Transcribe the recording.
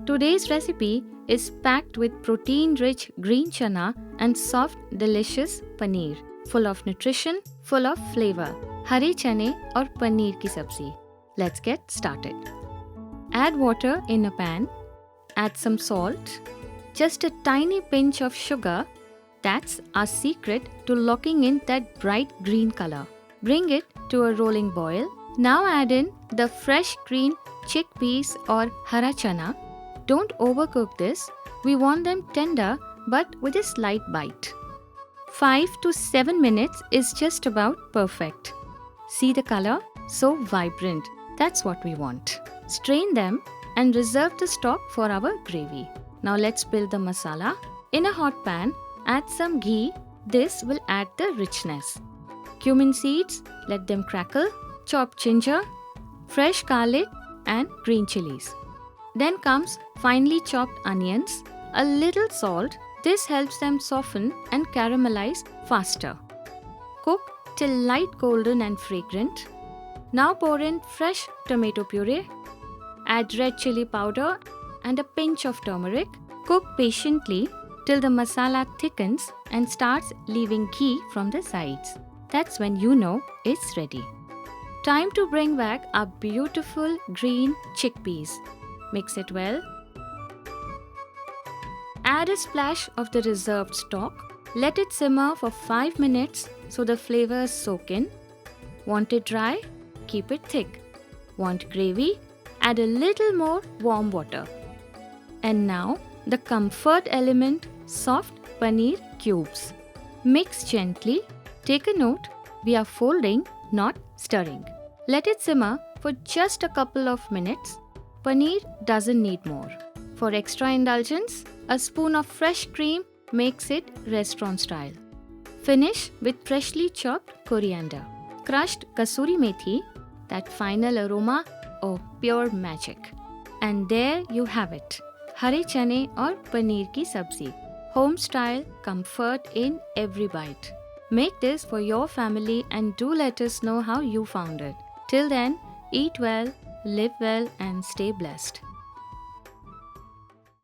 Today's recipe is packed with protein-rich green chana and soft, delicious paneer, full of nutrition, full of flavor. Hare chane और paneer की sabzi. Let's get started. Add water in a pan. Add some salt. Just a tiny pinch of sugar. That's our secret to locking in that bright green color. Bring it to a rolling boil. Now add in the fresh green chickpeas or hara chana. Don't overcook this. We want them tender but with a slight bite. 5 to 7 minutes is just about perfect. See the color? So vibrant. That's what we want. Strain them and reserve the stock for our gravy. Now let's build the masala. In a hot pan, add some ghee. This will add the richness. Cumin seeds, let them crackle. Chopped ginger, fresh garlic and green chilies. Then comes finely chopped onions, a little salt. This helps them soften and caramelize faster. Cook till light golden and fragrant. Now pour in fresh tomato puree. Add red chili powder and a pinch of turmeric. Cook patiently till the masala thickens and starts leaving ghee from the sides. That's when you know it's ready. Time to bring back our beautiful green chickpeas. Mix it well. Add a splash of the reserved stock. Let it simmer for 5 minutes so the flavors soak in. Want it dry? Keep it thick. Want gravy? Add a little more warm water. And now the comfort element, soft paneer cubes. Mix gently. Take a note, we are folding, not stirring. Let it simmer for just a couple of minutes. Paneer doesn't need more. For extra indulgence, a spoon of fresh cream makes it restaurant style. Finish with freshly chopped coriander. Crushed kasuri methi, that final aroma, oh, pure magic. And there you have it. Hare chane or paneer ki sabzi. Home style, comfort in every bite. Make this for your family and do let us know how you found it. Till then, eat well, live well and stay blessed.